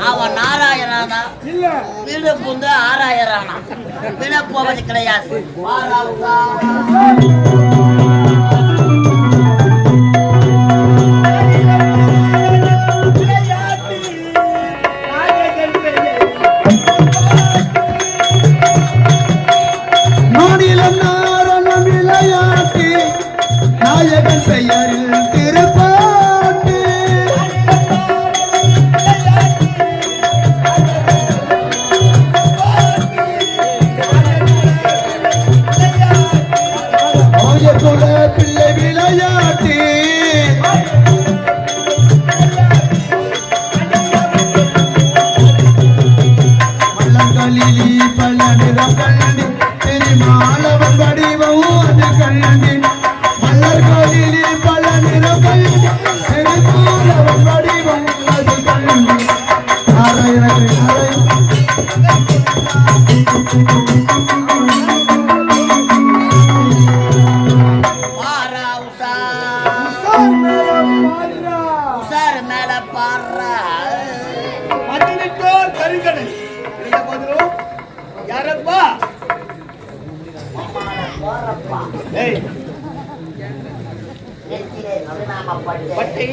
அவன் நாராயணானா இல்ல வீடு புந்து ஆராயணானா விட போவது கிடையாது. நாயகன் பெயரில் திருப்பாட்டு ஆயகுல பிள்ளை விளையாட்டு மல்லங்களிலி பல நிறம் கண்டி பெருமாளவன் வடிவம் அது கண்டி மலர்களிலே பல நிறங்கள் பெருமாளவன் வடிவம் அது கண்டி நாராயணன் உசார் மேல பாடுறா மத்தினிட்டோர் கருங்கடல் யாரப்பா பட்டி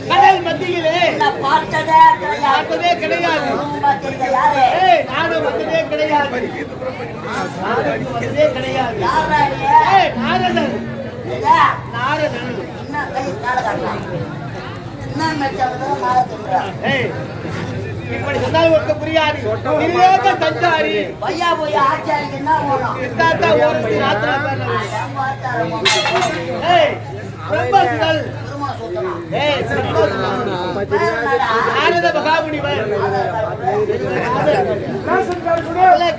கடல் மத்தியிலே பார்த்ததே கிடையாது. நானும் வந்ததே கிடையாது. நாரதன் இப்படி சொன்னால் ஒருத்த புரியாது. தஞ்சாரி பையா போய் ஆச்சாரிக்கு என்ன போனோம்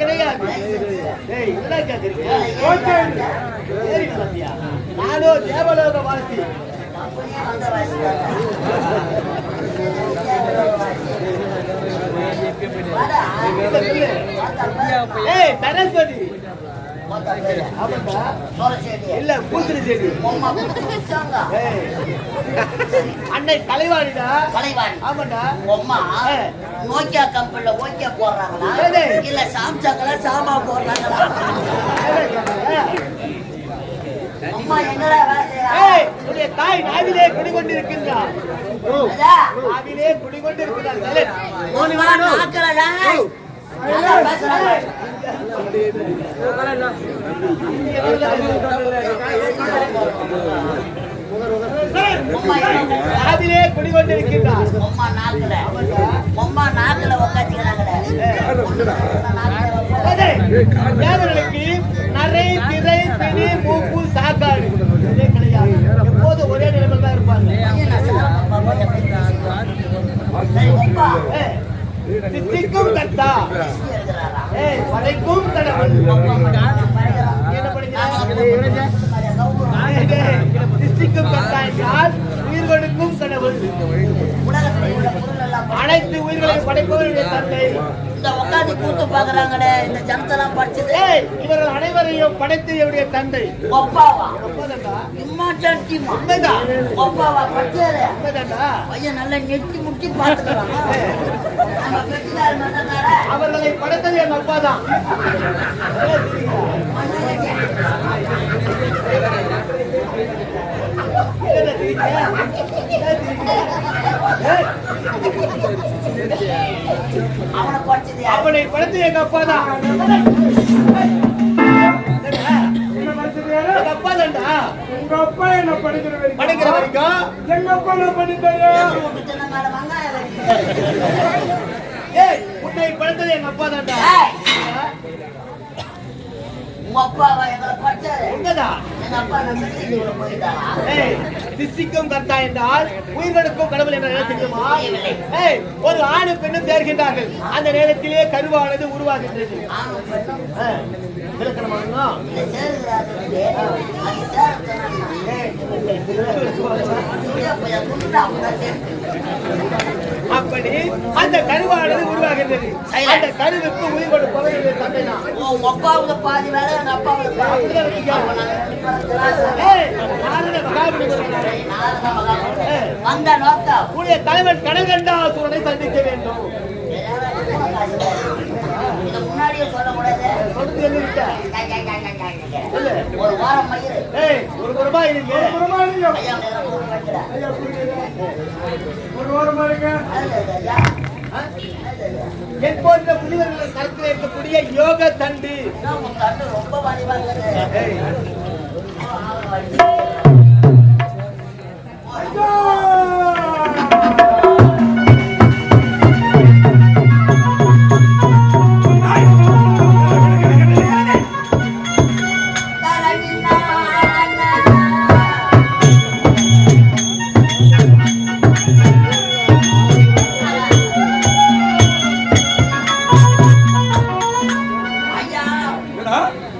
கிடையாது. நானோ தேவலோக வாசி. சரஸ்வதி இல்ல பூசணி செடி அன்னை கலைவாணிடா. ஆமாண்டா. அம்மா நோக்கியா கம்பெனில ஓக்கியா போடுறாங்களா இல்ல சாம்சங்ல சாமா போடுறாங்களா? அம்மா எங்கடா உடைய தாய் நாவிலே குடிகொண்டிருக்கின்றார். நாவிலே குடிகொண்டிருக்கிறார். அதிலே குடிகொண்டிருக்கின்றார். தேவர்களுக்கு நரை திரை பிடி மூப்பு சாக்காடு கிடையாது. எப்போது ஒரே நிலைமையில் தான் இருப்பாங்க. சித்திக்கும் கத்தா படைக்கும் கடவுள். என்ன படிக்கிறாங்க? சித்திக்கும் கத்தா என்றால் உயிர்களுக்கும் கடவுள். அனைத்து உயிர்களையும் படைப்பவருடைய தந்தை. இந்த உட்காந்து கூத்து பாக்குறாங்கடே இந்த ஜனத்தெல்லாம் படிச்சது. இவர்கள் அனைவரையும் படைத்து என்னுடைய தந்தை. ஒப்பாவா ஒப்பாவா படிச்சது பையன் நல்லா நெட்டி முட்டி பார்த்துக்கலாம். அவர்களை படைத்தது என் அப்பா தான். அவனை படைத்தது எங்க அப்பா தான். போதண்டா. உங்க அப்பா என்ன படிக்கிற வரைக்கும் எங்க அப்பா என்ன பண்ணிட்டாரு? ஏய், உன்னை படுத்தது எங்க அப்பா தான்டா. உங்க அப்பாவா எங்களை படிச்சாரு? உண்மைதான். எங்க அப்பா நம்ம வீட்டுக்கு போயிட்டாரா? ஏய், சிசிக்கும் கர்த்தா என்றால் உயிர்களுக்கும் கடவுள் என்ற தெரியுமா? ஏய், ஒரு ஆணும் பெண்ணும் சேர்கின்றார்கள். அந்த நேரத்திலே கருவானது உருவாகின்றது. விளக்கணமா? அப்படி அந்த கருவானது உருவாகின்றது. அந்த கருவுக்கு உயிர் கொடுப்பவர் தந்தை தான். உங்க அப்பாவுல பாதி வேலை எங்க அப்பாவுல வந்த நோக்கம் உடைய தலைவன் கடகண்டாசுரனை சந்திக்க வேண்டும். இத முன்னாடியே சொல்லக்கூடாது. சொல்றது என்ன விட்ட? ஒரு வாரம் மயிறு. ஒரு ரூபாய் இருங்க. ஐயா ஒரு வாரமா இருங்க. என் போன்ற புனிதர்கள் கருத்தில் இருக்கக்கூடிய யோக தண்டு. ரொம்ப வலிவாங்க.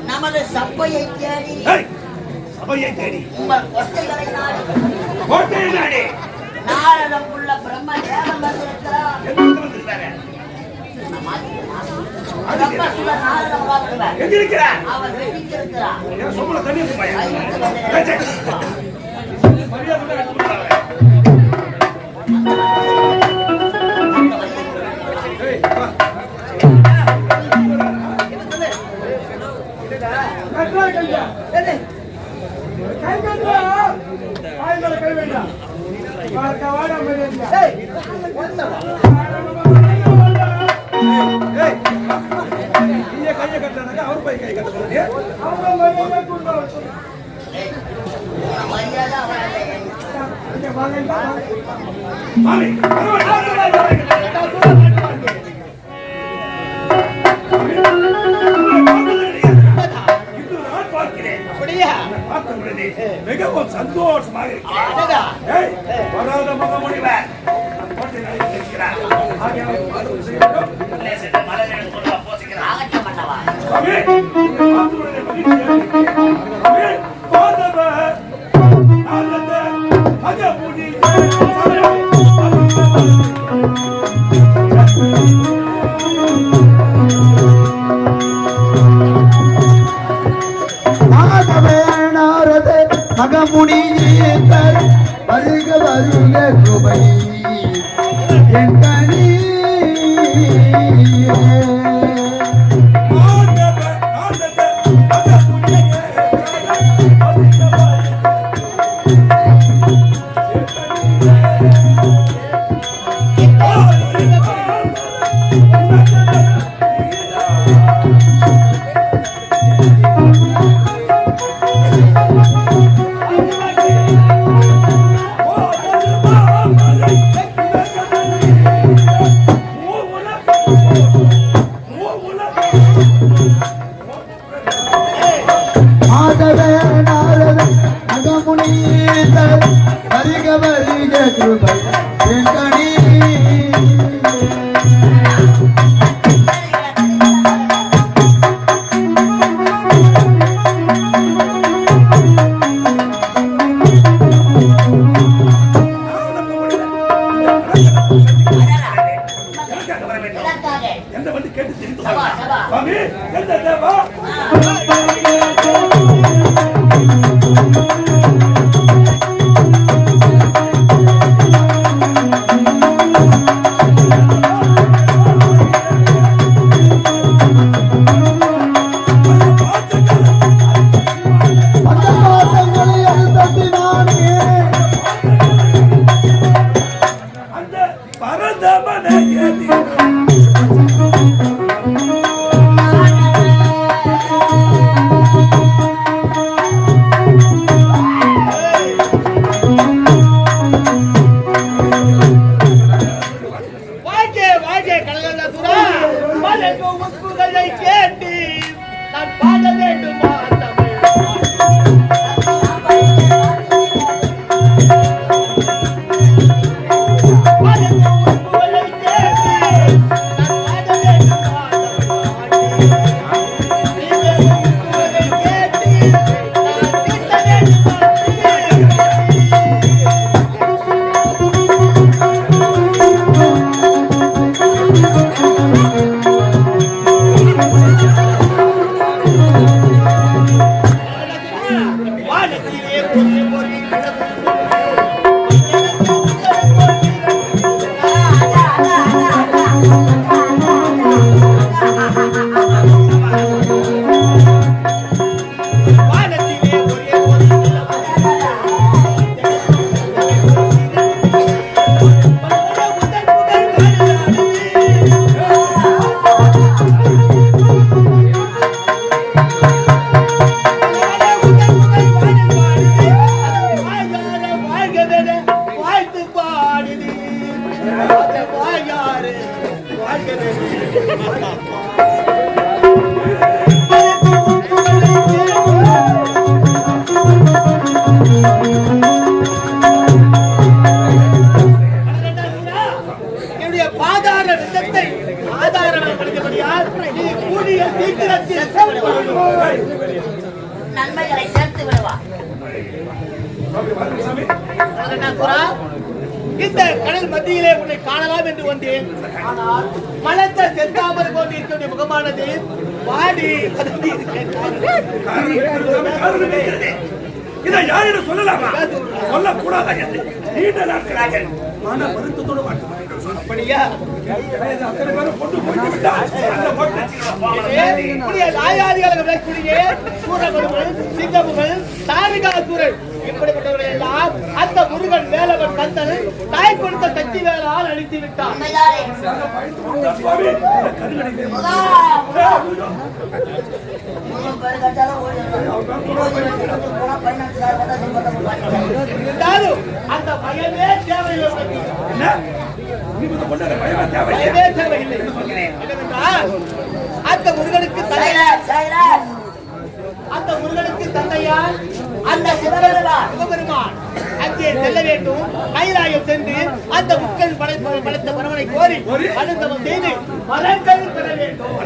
நமது சபையை தேடி உங்கள் கொட்டைகளை நாடி நாரதம் உள்ள பிரம்ம தேவன் வந்திருக்கிறார். அவர் வெட்டிக்கிறார். மிகவும் சந்தோஷமாக மகமுனியேத்தர் வருக வருக குபை என் கனி பரதமன என்னுடைய பாதார விதத்தை ஆதாரமாக படித்தபடியால் நீ கூடிய சீக்கிரத்தில் நன்மைகளை சேர்த்து விடுவா. இந்த கடல் மத்தியிலே உன்னை காணலாம் என்று வந்தேன். ஆனால் மலத்த செந்தாமரை போன்று இருக்கக்கூடிய முகமானது வாடி பதவி இதை யாரிடம் சொல்லலாமா? சொல்லக்கூடாதா என்று நீண்ட நாட்களாக மன வருத்தத்தோடு வாழ்க்கை. அப்படியா? அத்தனை பேரும் கொண்டு போய்த்து விட்டால் அந்த ஆயாதிகளுக்கு விளக்கூடிய சூரபதுகள், சிங்கமுகள், தாரிகாசுரன் இப்படிப்பட்டவர்கள் எல்லாம் அந்த முருகன் வேலவன் கந்தன் தாய் கொடுத்த சக்தி வேளால் அழித்து விட்டான். சுவாமி இருந்தாலும் அந்த பயமே தேவையில்லை. பயமே தேவையில்லை. அந்த முருகனுக்கு தந்தையார் அந்த சிவபெருமான் அங்கே செல்ல வேண்டும். கைலாயம் சென்று அந்த முக்கன் படைத்த பரவனை கோரி அனுந்தவம் செய்து மரங்கள் பெற வேண்டும்.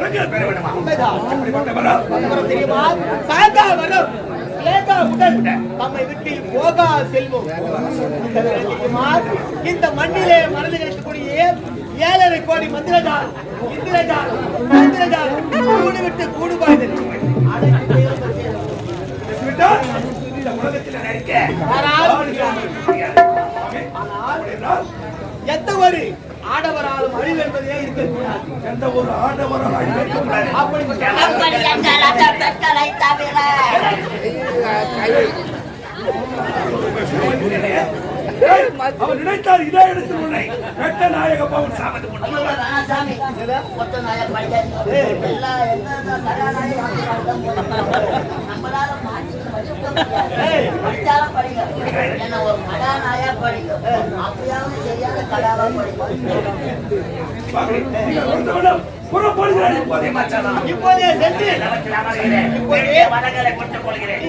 தெரியுமா? சாகா வரம் ஏகா உடல் நம்மை விட்டு போகா செல்வோம். இந்த மண்ணிலே மறந்து கிடைக்கக்கூடிய 7.5 கோடி மந்திரஜால் இந்திரஜால் மந்திரஜால் கூடு விட்டு கூடுபாடு எந்த ஒரு ஆடவராலும் அழிவு என்பதே இருக்கக்கூடாது. எந்த ஒரு ஆடவரால் அழிக்கக்கூடாது. அவர் நினைத்தார் இதே இடத்தில் உன்னை வெட்ட நாயக பவன் சாமது கொண்டு புறப்படுகிறார். இப்போதே சென்று இப்போதே வடகளை கொண்டு கொள்கிறேன்.